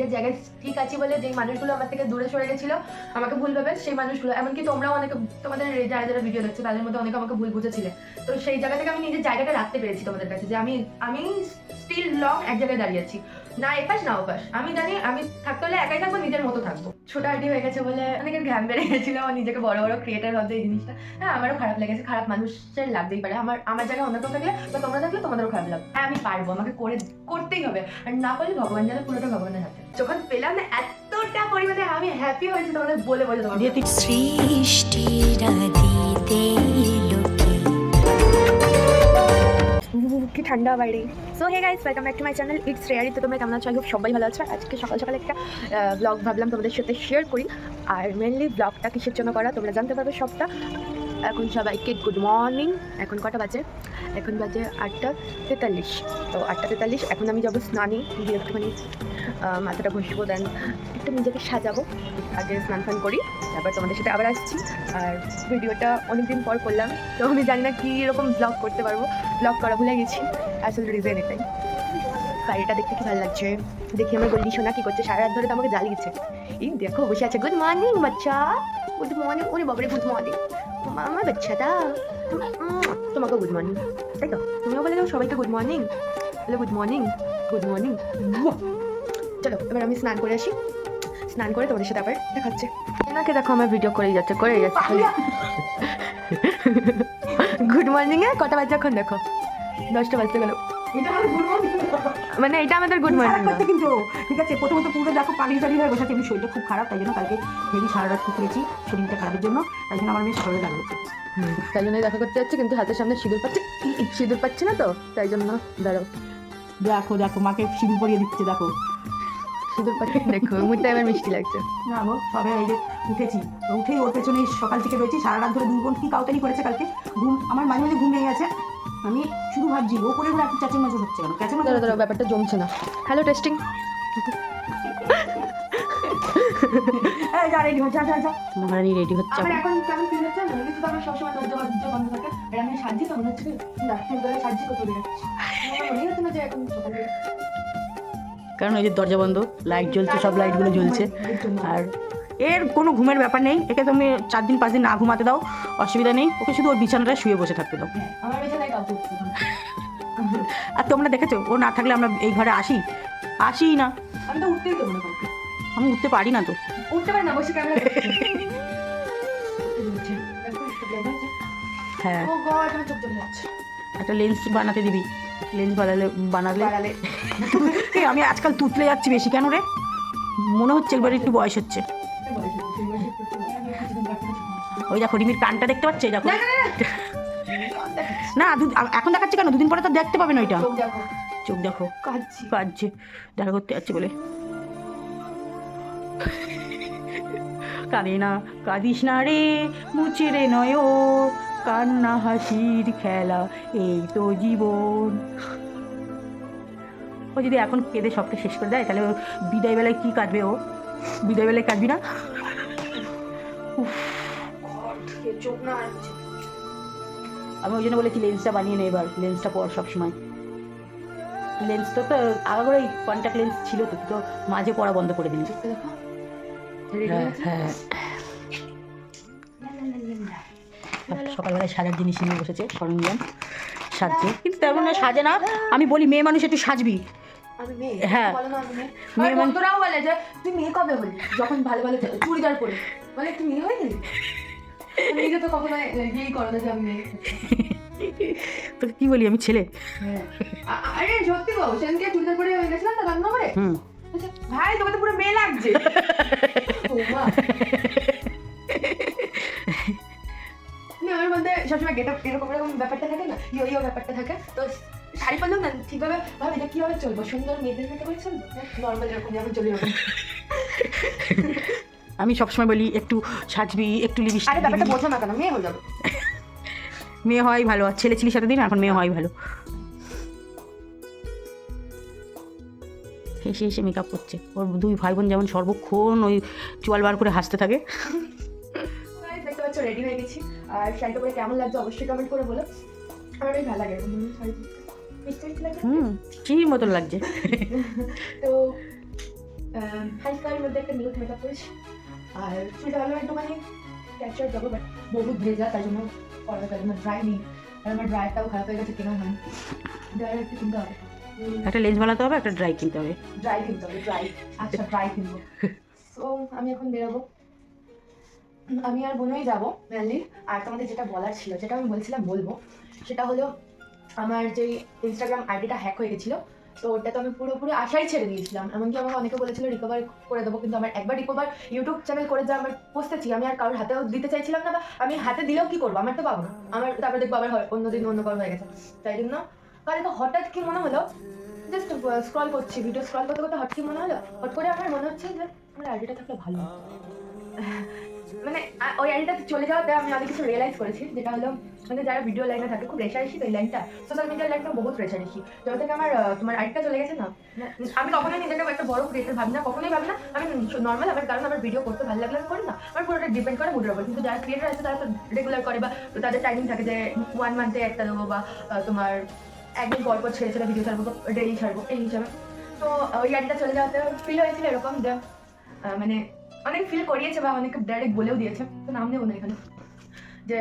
নিজের জায়গায় ঠিক আছি বলে যেই মানুষগুলো আমার থেকে দূরে সরে গেছিলো, আমাকে ভুল ভাবে, সেই মানুষগুলো, এমনকি তোমরাও অনেকে, তোমাদের যারা যারা ভিডিও দেখছো তাদের মধ্যে অনেকে আমাকে ভুল বুঝেছিলে। তো সেই জায়গা থেকে আমি নিজের জায়গাটা রাখতে পেরেছি তোমাদের কাছে, যে আমি স্টিল লং এক জায়গায় দাঁড়িয়ে আছি, না এপাশ না ওপাশ। আমি জানি আমি থাকতে হলে একাই থাকবো, নিজের মতো থাকবো। ছোট আইডি হয়ে গেছে বলে অনেকের ঘ্যাম বেড়ে গেছিল, আমার নিজেকে বড় বড় ক্রিয়েটার ভাবতে, এই জিনিসটা হ্যাঁ আমারও খারাপ লেগেছে। খারাপ মানুষের লাগতেই পারে, আমার জায়গায় অন্য কেউ থাকলে বা তোমরা থাকলে তোমাদেরও খারাপ লাগবে। হ্যাঁ আমি পারবো, আমাকে করতেই হবে, আর না পারলে ভগবান জানে, পুরোটা ভগবানের হাতে। যখন পেলাম না এতটা পরিমাণে আমি হ্যাপি হয়েছি, তোমাদের বলে তোমার কি ঠান্ডা বাইরে। So hey guys, welcome back to my channel it's রেয়ারি। তো তোমরা কেমন আছো? আই হোপ সবাই ভালো আছো। আজকে সকাল সকাল একটা ব্লগ ভাবলাম তোমাদের সাথে শেয়ার করি। আর মেনলি ব্লগটা কিসের জন্য করা তোমরা জানতে পারবে সবটা। এখন সবাইকে গুড মর্নিং। এখন কটা বাজে? এখন বাজে 8:43। তো 8:43 এখন আমি যাবো স্নানে, গিয়ে একটুখানি মাথাটা ঘষবো, দেন একটু নিজেকে সাজাবো, আগে স্নান ফান করি, তারপর তোমাদের সাথে আবার আসছি। আর ভিডিওটা অনেকদিন পর করলাম, তো আমি জানি না কী এরকম ব্লগ করতে পারবো, ব্লগ করা ভুলে গেছি, আসলে রিজন এটাই। বাড়িটা দেখতে কি ভালো লাগছে, দেখি আমার গল্লি সোনা কী করছে, সারা রাত ধরে তো আমাকে জ্বালিয়েছে। এই দেখো বসে আছে। গুড মর্নিং বাচ্চা, গুড মর্নিং। ওরে বাবারে, গুড মর্নিং আমার বাচ্চাটা। তোমাকেও গুড মর্নিং, তাই তো? তুমিও বলে দাও সবাইকে গুড মর্নিং, বলে গুড মর্নিং, গুড মর্নিং। চলো এবার আমি স্নান করে আসি, স্নান করে তোমাদের সাথে আবার দেখাচ্ছে। এনাকে দেখো আমার ভিডিও করেই যাচ্ছে গুড মর্নিং এ কটা বাজে এখন দেখো? 10টা বাজতে গেল। মানে এটা আমাদের গুড মর্নিং কিন্তু ঠিক আছে। প্রথমত পুরো দেখো পানি টানি হয়ে বসেছে, আমি শরীরটা খুব খারাপ, তাই জন্য কালকে হেভি সারা রাত কুকুরেছি, শরীরটা খারাপের জন্য, তাই জন্য আমার মেয়ে সরে লাগলো, তাই জন্যই দেখা করতে যাচ্ছে, কিন্তু হাতের সামনে সিঁদুর পাচ্ছে না, তো তাই জন্য দাঁড়াও। দেখো দেখো মাকে সিঁদুর পরিয়ে দিচ্ছে, দেখো সিঁদুর পাচ্ছে, দেখো মুখটা এবার মিষ্টি লাগছে। না গো, সবে এই যে উঠেছি, উঠেই ওর পেছনে সকাল থেকে রয়েছি, সারা রাত ধরে 2 বোন কি কাউতারি করেছে কালকে। ঘুম আমার মাঝে মাঝে ঘুম ভেঙে গেছে, আমি শুধু ভাবছি ও করে একটু চাচের মাঝে হচ্ছে কেন, চাচের মাঝে ধরো ব্যাপারটা জমছে না। Hello testing. যা রেডি হচ্ছে, যা মহারানী রেডি হচ্ছে। আমার এখন কেমন ফিল হচ্ছে, মনে হচ্ছে আমার সবসময় দরজা বন্ধ থাকে, আর আমি সাজি, তো মনে হচ্ছে রাত্রির বেলায় সাজি কত বেড়ে যাচ্ছে। আমার মনে হচ্ছে না যে এখন সকালে, কারণ ওই যে দরজা বন্ধ, লাইট জ্বলছে, সব লাইটগুলো জ্বলছে, আর এর কোনো ঘুমের ব্যাপার নেই। একে তুমি 4 দিন 5 দিন না ঘুমাতে দাও, অসুবিধা নেই, ওকে শুধু ওর বিছানাটা শুয়ে বসে থাকতে দাও। আমার বিছানায় কাউকে উঠতে দাও না। আর তোমরা দেখেছো ও না থাকলে আমরা এই ঘরে আসি না। আমি তো উঠতেই দেবো না কাউকে, আমি উঠতে পারি না, তো উঠতে পারি না, বসে ক্যামেরা হ্যাঁ, ও গড আমার চোখ জ্বলে যাচ্ছে। একটা লেন্স বানাতে দিবি, লেন্স বানালে এই আমি আজকাল তুতলে যাচ্ছি বেশি, কেন রে? মনে হচ্ছে একবার একটু বয়স হচ্ছে। ওই দেখো রিমির কানটা দেখতে পাচ্ছে, দেখো না এখন দেখাচ্ছে কেন? 2 দিন পরে তো দেখতে পাবে না ওইটা। চোখ দেখো কাঁদছে, দেখা করতে যাচ্ছে বলে। কাঁদিস না রে মুছে রে নয়, কান্না হাসির খেলা, এই তো জীবন। ও যদি এখন কেঁদে সবটা শেষ করে দেয়, তাহলে ও বিদায় বেলায় কি কাঁদবে? ও বিদায় বেলায় কাঁদবি না? আমি ওই জন্য বলেছি লেন্সটা বানিয়ে নে, এবার লেন্সটা পর সবসময়। লেন্স তো আগে কন্ট্যাক্ট লেন্স ছিল, তো মাঝে পড়া বন্ধ করে দিলি। হ্যাঁ, সকালবেলায় সাজার জিনিস নিয়ে বসেছে, সরঞ্জাম সাজছে, কিন্তু তেমন না সাজে না। আমি বলি মেয়ে মানুষ একটু সাজবি। হ্যাঁ, মেয়ে বন্ধুরাও বলে যে তুই মেয়ে কবে হলি, যখন ভালো ভালো চুড়িদার পরে, বলে তুই মেয়ে হয়ে গেলি। নিজে তো কখনো ইয়েই করো না যে আমি মেয়ে। তো কি বলি, আমি ছেলে? আরে সত্যি গো, সেদিনকে চুড়িদার পরে হয়ে গেছিলাম না রান্নাঘরে, ভাই তোকে তো পুরো মেয়ে লাগছে। আমার মধ্যে সবসময় গেট আপ এরকম ব্যাপারটা থাকে না, ইয়ো ব্যাপারটা থাকে। তো শাড়ি পরলেও না ঠিকভাবে ভাবে এটা কীভাবে চলবো, সুন্দর মেয়েদের মতো করে চলবো, নর্মাল এরকম যেমন চলি এরকম। আমি সবসময় বলি একটু সাজবি, একটু লিপস্টিক। আরে ব্যাপারটা বোঝো না কেন, মেয়ে হয়ে যাবে। মেয়ে হওয়াই ভালো, আর ছেলে ছিলিস এতদিন, এখন মেয়ে হওয়াই ভালো। হেসে মেকআপ করছে। ওর 2 ভাই বোন যেমন সর্বক্ষণ ওই চোয়াল বার করে হাসতে থাকে। দেখতে পাচ্ছ রেডি হয়ে গেছি, আর শাড়িটা পরে কেমন লাগছে অবশ্যই কমেন্ট করে বলো। আমার বেশ ভালো লাগে শাড়ি, মিষ্টি লাগে, চিনির মতন লাগছে। তো হালকার মধ্যে একটা নিউড মেকআপ করেছি, আর চুলটা ভালো একটুখানি ক্যাপচার দেবো, বাট বহুত ভেজা, তার জন্য করা যাবে না, ড্রাই নেই। আর আমার ড্রায়ারটাও খারাপ হয়ে গেছে, কেনা হয় ড্রায়ার একটু কিনতে হবে, একটা লেন্স বানাতে হবে, একটা ড্রাই কিনতে হবে। ড্রাই কিনতে হবে, ড্রাই। আচ্ছা ড্রাই কিনবো। সো আমি এখন বেরোবো, আমি আর বোনই যাবো মেনলি। আর তোমাদের যেটা বলার ছিল, যেটা আমি বলছিলাম বলবো, সেটা হলো আমার যে ইনস্টাগ্রাম আইডিটা হ্যাক হয়ে গেছিলো, তো ওটা তো আমি পুরোপুরি আশাই ছেড়ে দিয়েছিলাম। এমনকি আমাকে অনেকে বলেছিল রিকভার করে দেবো, কিন্তু আমার একবার রিকভার ইউটিউব চ্যানেল করে যা আমার পোস্টেছি, আমি আর কারোর হাতেও দিতে চাইছিলাম না, বা আমি হাতে দিলেও কি করবো, আমার তো পাবো না, আমার তারপরে দেখবো আবার অন্যদিন অন্য কারো হয়ে গেছে। তাই জন্য কালকে হঠাৎ কি মনে হলো, জাস্ট স্ক্রল করছি, ভিডিও স্ক্রল করতে করতে হঠাৎ কি মনে হলো, হঠাৎ করে আমার মনে হচ্ছে যে আমার আইডিটা থাকলে ভালো হতো। মানে ওই আইডিটাতে চলে যাওয়াতে আমি অনেক কিছু রিয়েলাইজ করেছি, যেটা হলো মানে যারা ভিডিও লাইনে থাকে খুব রেশারেশি, তো এই লাইনটা সোশ্যাল মিডিয়ার লাইনটা বহুত রেশারেশি। যখন থেকে আমার তোমার আইডিটা চলে গেছে না, আমি কখনোই নিজেকে একটা বড় ক্রিয়েটার ভাবি না, কখনোই ভাবি না। আমি নর্মাল, আমার কারণ আমার ভিডিও করতে ভালো লাগলে আমি করি না, আমার পুরোটা ডিপেন্ড করে মুডের উপর। কিন্তু যারা ক্রিয়েটার আছে তারা তো রেগুলার করে, বা তাদের টাইমিং থাকে যে 1 মান্থে একটা দেবো, বা তোমার একদিন পর পর ছেড়ে ছেড়ে ভিডিও ছাড়বো, ডেইলি ছাড়বো, এই হিসাবে। তো ওই আইডিটা চলে যাওয়াতে ফিল হয়েছিল এরকম যে মানে অনেক ফিল করিয়েছে, বা অনেকে ডাইরেক্ট বলেও দিয়েছে, তো নাম নেবো না এখানে, যে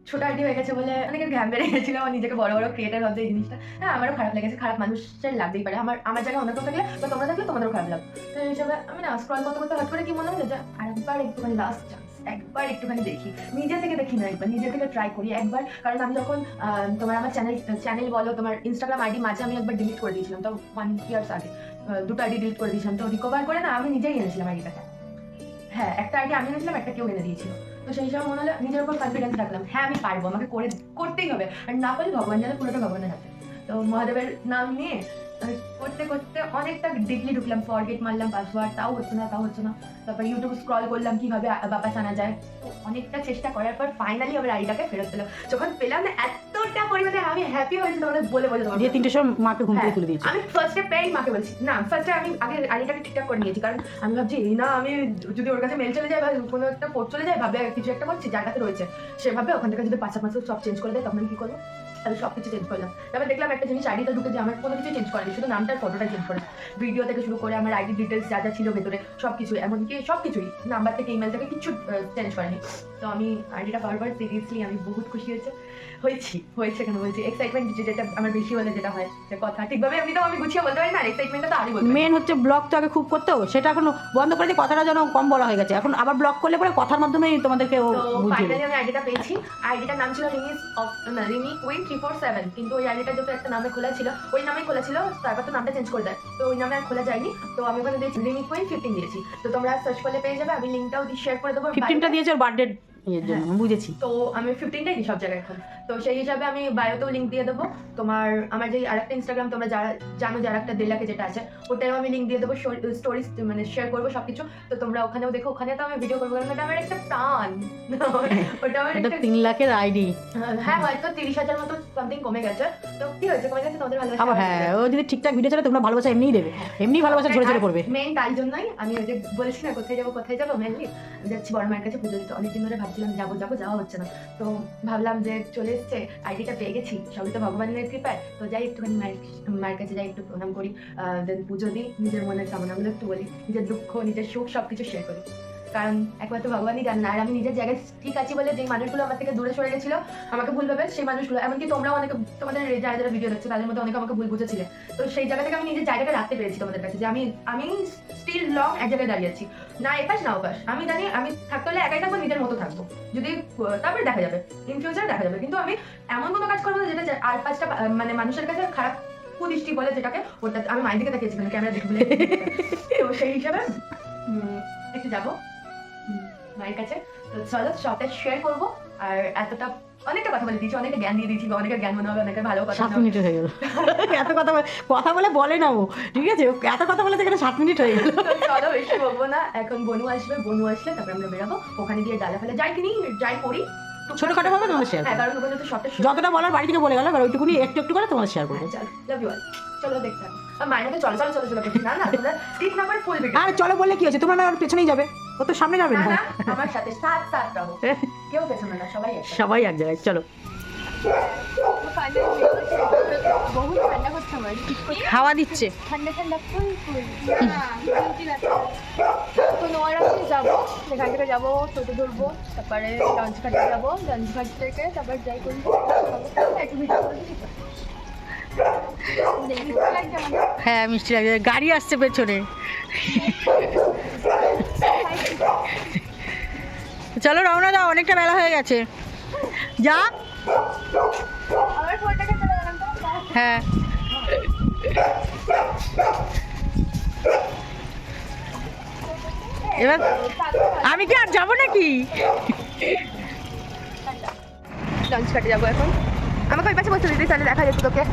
ছোট আইডি হয়ে গেছে বলে অনেকের ঘ্যাম বেড়ে গেছিল, আমার নিজেকে বড় বড় ক্রিয়েটার ভাবতে। এই জিনিসটা হ্যাঁ আমারও খারাপ লেগেছে, খারাপ মানুষের লাগতেই পারে, আমার জায়গায় অন্য কেউ থাকলে বা তোমরা থাকলে তোমাদেরও খারাপ লাগবে। তো এই হিসাবে আমি না স্ক্রল করতে করতে হঠাৎ করে কি মনে হলো যে আরেকবার একটুখানি লাস্ট চান্স, একবার একটুখানি দেখি, নিজে থেকে দেখি না, একবার নিজে থেকে ট্রাই করি একবার। কারণ আমি যখন তোমার আমার চ্যানেল বলো, তোমার ইনস্টাগ্রাম আইডি মাঝে আমি একবার ডিলিট করে দিয়েছিলাম, তো 1 years আগে 2টা আইডি ডিলিট করে দিয়েছিলাম, তো রিকভার করে না আমি নিজেই এনেছিলাম আইডিটাকে। হ্যাঁ একটা আইডি আমি এনেছিলাম, একটা কেউ এনে দিয়েছিল। তো সেই হিসাবে মনে হলো নিজের উপর কনফিডেন্স রাখলাম, হ্যাঁ আমি পারবো, আমাকে করতেই হবে, আর না করলে ভগবান জানে পুরোটা ভগবানের হাতে। তো মহাদেবের নাম নিয়ে করতে করতে অনেকটা ডিপলি ঢুকলাম, ফরগেট মারলাম পাসওয়ার্ড, তাও হচ্ছে না। তারপর ইউটিউব স্ক্রল করলাম কিভাবে বাপাস আনা যায়, তো অনেকটা চেষ্টা করার পর ফাইনালি আমার আইডিটাকে ফেরত পেলাম। যখন পেলাম না এতটা পরিমাণে আমি হ্যাপি হয়েছি, তোমাদের বলে তোমার দিয়ে 3টের সময় মাকে ঘুম থেকে তুলে দিয়েছি। আমি ফার্স্টে পেই মাকে বলছি না, ফার্স্টে আমি আগে আইডিটাকে ঠিকঠাক করে নিয়েছি, কারণ আমি ভাবছি এই না আমি যদি ওর কাছে মেল চলে যায় বা কোনো একটা কোড চলে যায়, ভাবে কিছু একটা করছি যার কাছে রয়েছে, সেভাবে ওখান থেকে যদি পাঁচ সব চেঞ্জ করে দেয়, তখন আমি কি করবো, আমি সব কিছু চেঞ্জ করলাম। তারপর দেখলাম একটা জিনিস আইডিটা ঢুকে যে আমার কোনো কিছু চেঞ্জ করেনি, শুধু নামটার ফটোটা চেঞ্জ করে, ভিডিও থেকে শুরু করে আমার আইডি ডিটেলস যা যা ছিল ভেতরে সব কিছু, এমনকি সব কিছুই, নাম্বার থেকে ইমেল থেকে কিছু চেঞ্জ করেনি। তো আমি আইডিটা পাওয়ার পর সিরিয়াসলি আমি বহুত খুশি হয়েছে কেন বলছি, এক্সাইটমেন্ট যেটা আমার বেশি হলে যেটা হয়, যে কথা ঠিকভাবে এমনি তো আমি গুছিয়ে বলতে পারি না, এক্সাইটমেন্টটা তো আরই বলতে পারি। মেন হচ্ছে ব্লগ তো আগে খুব করতো, সেটা এখন বন্ধ করে দিয়ে কথাটা যেন কম বলা হয়ে গেছে, এখন আবার ব্লগ করলে পরে কথার মাধ্যমেই তোমাদেরকে বুঝিয়ে ফাইনালি আমি আইডিটা পেয়েছি। আইডিটার নাম ছিল রিমি কুইন 347, কিন্তু ওই আইডিটা যেহেতু একটা নামে খোলা ছিল, ওই নামেই খোলা ছিল, তারপর তো নামটা চেঞ্জ করে দেয়, তো ওই নামে আর খোলা যায়নি। তো আমি ওখানে দিয়েছি রিমি কুইন 15 দিয়েছি, তো তোমরা সার্চ করলে পেয়ে যাবে, আমি লিঙ্কটাও শেয়ার করে দেবো। 15টা দিয়েছে ওর বার্থডে এর জন্য, বুঝেছি। তো আমি 15টাই দিই সব জায়গায় এখন, তো সেই হিসাবে আমি বায়োতেও লিঙ্ক দিয়ে দেবো। তোমার আমার যে আরেকটা ইনস্টাগ্রাম তোমরা যারা জানো, যারা একটা 1.5 লাখে যেটা আছে, ওটাও আমি লিঙ্ক দিয়ে দেবো, স্টোরিজ মানে শেয়ার করবো সবকিছু, তো তোমরা ওখানেও দেখো, ওখানে তো আমি ভিডিও করবো, কারণ ওটা আমার একটা প্রাণ। ওটা আমার একটা 3 লাখের আইডি। হ্যাঁ হয়তো 30,000 মতো সামথিং কমে গেছে, তো কি হয়েছে, কমে গেছে তোমাদের ভালোবাসা। আবার হ্যাঁ, ও যদি ঠিকঠাক ভিডিও চলে তোমরা ভালোবাসা এমনিই দেবে, এমনি ভালোবাসা ঝরে ঝরে পড়বে। মেইন তাই জন্যই আমি ওই যে বলছি না কোথায় যাবো মেনলি যাচ্ছি বড় মায়ের কাছে পুজো দিতে। অনেকদিন ধরে ভাবছিলাম যাওয়া হচ্ছে না, তো ভাবলাম যে চলে এসছে, আইডিটা পেয়ে গেছি, সবই তো ভগবানের কৃপায়, তো যাই একটুখানি মায়ের কাছে যাই, একটু প্রণাম করি, দেন পুজো দিই, নিজের মনের কামনাগুলো একটু বলি, নিজের দুঃখ নিজের সুখ সবকিছু শেয়ার করি, কারণ একমাত্র ভগবানই জানেন। আর আমি নিজের জায়গায় ঠিক আছি বলে যে মানুষগুলো আমার থেকে দূরে সরে গেছিল, আমাকে ভুল ভাবে, সেই মানুষগুলো, এমনকি তোমরাও অনেকে, তোমাদের যারা যারা ভিডিও দেখছো তাদের মধ্যে অনেকে আমাকে ভুল বুঝেছিলে, তো সেই জায়গা থেকে আমি নিজের জায়গাটা রাখতে পেরেছি তোমাদের কাছে, যে আমি স্টিল লং এক জায়গায় দাঁড়িয়ে আছি, না এপাশ না ওপাশ। আমি জানি আমি থাকতে হলে একাই থাকবো, নিজের মতো থাকবো, যদি তারপরে দেখা যাবে, ইন ফিউচার দেখা যাবে, কিন্তু আমি এমন কোনো কাজ করবো না যেটা আর 5টা মানে মানুষের কাছে খারাপ কুদৃষ্টি বলে, যেটাকে ওটা আমি মায়ের দিকে তাকিয়েছি, মানে ক্যামেরা দেখলে। তো সেই হিসাবে একটু যাবো মায়ের কাছে, তো চলো সবটা শেয়ার করবো। আর এতটা অনেকটা কথা বলে দিয়েছি, অনেকে জ্ঞান দিয়ে দিয়েছি, অনেকের জ্ঞান মনে হবে, অনেকের ভালো কথা। 7 মিনিট হয়ে গেল, এত কথা বলে না ও, ঠিক আছে, এত কথা বলে এখানে 7 মিনিট হয়ে গেল। চলো বেশি বলবো না, এখন বনু আসলে তারপরে আমরা বেরাবো, ওখানে গিয়ে ডালা ফেলে যাই করি, ছোটখাটো ভাবে তোমাদের শেয়ার হ্যাঁ, কারণ ওখানে তো সবটা যতটা বলার বাড়ি থেকে বলে গেল, আর ওইটুকুনি একটু করে তোমাদের শেয়ার করবো। চলো লাভ ইউ অল, চলো দেখতে হবে। আর মায়ের মধ্যে চলো করছি না তোমরা স্কিপ না করে ফুল ভিডিও। আর চলো বললে কি হয়েছে, তোমরা না ওর পেছনেই যাবে, ও তো সামনে যাবে না। আমার সাথে সাথ রাখো, কেউ পেছনে না, সবাই এক জায়গায়। চলো। বহু ঠান্ডা করছে আমার, হাওয়া দিচ্ছে। ঠান্ডা ঠান্ডা ফুল ফুল। এখন ওরা যাবো, সেখান থেকে যাবো টোটো ধরবো, তারপরে লঞ্চ ঘাটে যাবো, লঞ্চ ঘাট থেকে তারপর যাই করবো একটু ভিডিও করবো। হ্যাঁ মিষ্টি লাগছে, গাড়ি আসছে পেছনে। চলো রওনা দাও, অনেকটা বেলা হয়ে গেছে। যা। আমার ফোনটাকে চলে গেলাম তো। হ্যাঁ এবার আমি কি আর যাবো নাকি? লঞ্চ ঘাটে যাবো এখন। আমাকে ওই পাশে বসতে দিদি, তাহলে দেখা যেত তোকে।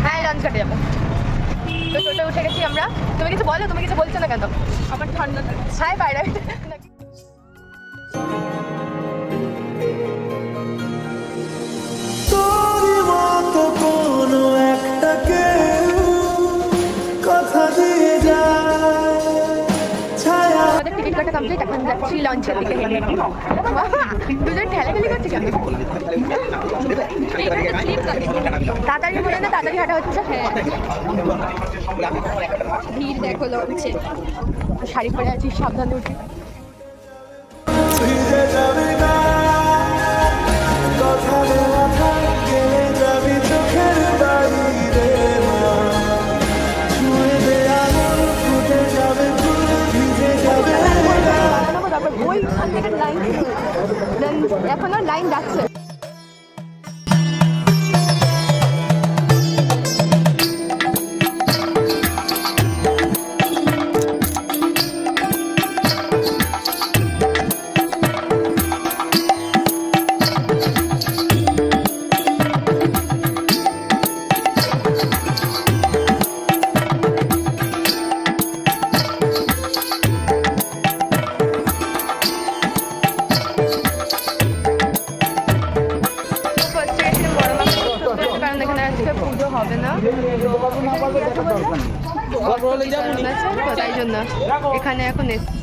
হ্যাঁ লঞ্চ ঘাটে যাবো। তো টোটো উঠে গেছি আমরা। তুমি কিছু বলো, তুমি কিছু বলছো না কেন? আমার ঠান্ডা লাগছে। হ্যাঁ বাইরে তোর মতো কোনো একটা কেউ কথা দিয়ে যায় ছায়া। আমাদের টিকিট কাটা কমপ্লিট, এখন যাচ্ছি লঞ্চের দিকে। দুজন ঠেলাঠেলি করছে কেন? তাড়াতাড়ি বলে না, তাড়াতাড়ি হাঁটা হচ্ছে। হ্যাঁ ভিড় দেখো লঞ্চে। শাড়ি পরে আছি, সাবধানে উঠি। ফিরে যাবে না কথা দেওয়া গেলে যাবি চোখের বাইরে মা ছুঁয়ে দেয়া ফুটে যাবে ফুল ভিজে যাবে তারপর ওইখান থেকে লাইন, এখনো লাইন যাচ্ছে। কারণ এখানে আজকে পুজো হবে না, তাই জন্য এখানে এখন এসছি।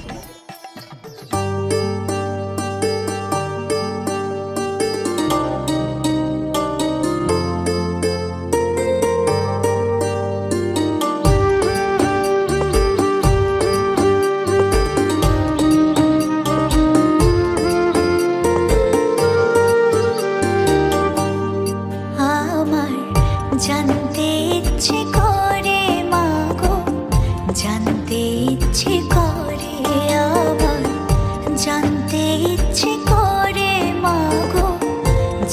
জানতে ইচ্ছে করে মাগো, জানতে ইচ্ছে করে আমার, জানতে ইচ্ছে করে মাগো,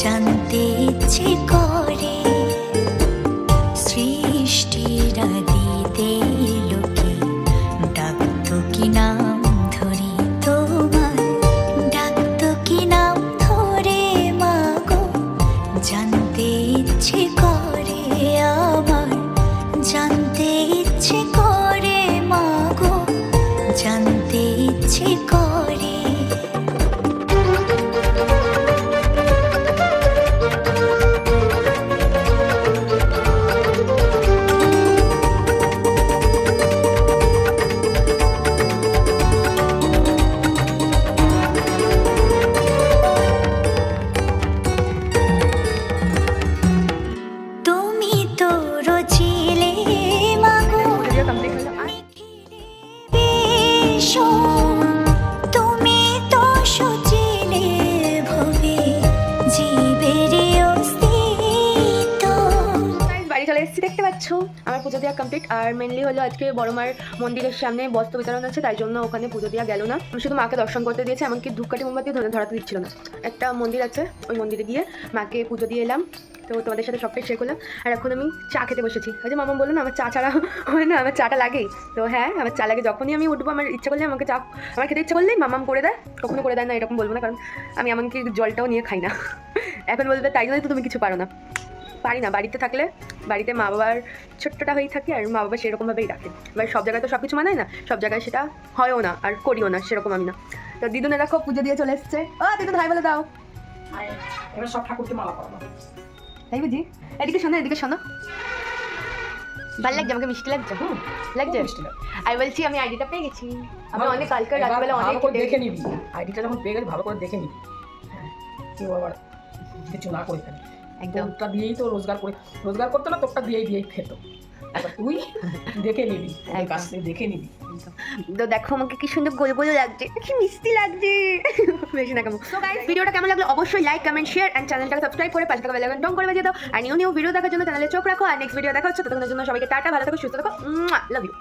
জানতে ইচ্ছে করে সৃষ্টির আদিতে লোকে ডাকতো কি নাম ধরে তোমার, ডাকতো কি নাম ধরে মাগো, জানতে ইচ্ছে করে আমার, জানতে ইচ্ছে করে মাগো, জানতে ইচ্ছে করে। তুমি তো রচিলে মাগো পুজো কমপ্লিট হলো। আর বেশো, তুমি তো সচিলে ভবে জীবের অস্তিত্ব। Guys, বাড়ি চলে এসেছি, দেখতে পাচ্ছ আমার পুজো দেওয়া কমপ্লিট। আর মেনলি হলো আজকে বড়মার মন্দিরের সামনে বস্ত্র বিতরণ আছে, তাই জন্য ওখানে পুজো দেওয়া গেল না। শুধু মাকে দর্শন করতে দিয়েছে, এমনকি ধূপকাঠি মোমবাতি ধরাতে দিচ্ছিল না। একটা মন্দির আছে, ওই মন্দিরে গিয়ে মাকে পুজো দিয়ে এলাম। তো তোমাদের সাথে সবটাই শেয়ার করলাম। আর এখন আমি চা খেতে বসেছি। ওই যে মামা বললো না আমার চা ছাড়া হয় না, আমার চাটা লাগেই। তো হ্যাঁ আমার চা লাগে, যখনই আমি উঠবো আমার ইচ্ছা করলে আমাকে চা, আমার খেতে ইচ্ছা করলেই মামাম করে দেয়, কখনো করে দেয় না এরকম বলবো না, কারণ আমি এমনকি জলটাও নিয়ে খাই না। এখন বলবে তাই জন্যই তো তুমি কিছু পারো না। পারি না, বাড়িতে থাকলে বাড়িতে মা বাবার ছোট্টটা হয়েই থাকে, আর মা বাবা সেরকমভাবেই রাখে। এবার সব জায়গায় তো সব কিছু মানায় না, সব জায়গায় সেটা হয়ও না আর করিও না, সেরকম আমি না। তো দিদুনে দেখো পুজো দিয়ে চলে এসছে। ও দিদুন হাই বলে দাও। এবার সব ঠাকুরকে মালা পরাবো। তাই বুঝি, এদিকে শোনো, এদিকে শোনো। ভালো লাগছে, আমাকে মিষ্টি লাগছে। লাগছে মিষ্টি লাগে। আমি বলছি আমি আইডিটা পেয়ে গেছি। আমি অনেক কালকে এবার রাতবেলা ভালো অনেক করে দেখে নিবি, আইডিটা যখন পেয়ে গেলি ভালো করে দেখে নিবি, হ্যাঁ কেউ আবার কিছু না করে ফেলে। একদম। তোরটা দিয়েই তো রোজগার করতো না, তোরটা দিয়েই খেত। এবার তুই দেখে নিবি, তোর কাছ থেকে দেখে নিবি। তো দেখো আমাকে কি সুন্দর গোল গোল লাগছে, কি মিষ্টি লাগছে। বেশি না কেমন। তো গাইস ভিডিওটা কেমন লাগলো অবশ্যই লাইক কমেন্ট শেয়ার এন্ড চ্যানেলটাকে সাবস্ক্রাইব করে পাশে থাকা বেল আইকন টং করে বাজিয়ে দাও। আর নিউ ভিডিও দেখার জন্য চ্যানেলে চোখ রাখো। আর নেক্সট ভিডিও দেখা হচ্ছে, ততক্ষণের জন্য সবাইকে টাটা, ভালো থাকো, সুস্থ থাকো, লাভ ইউ।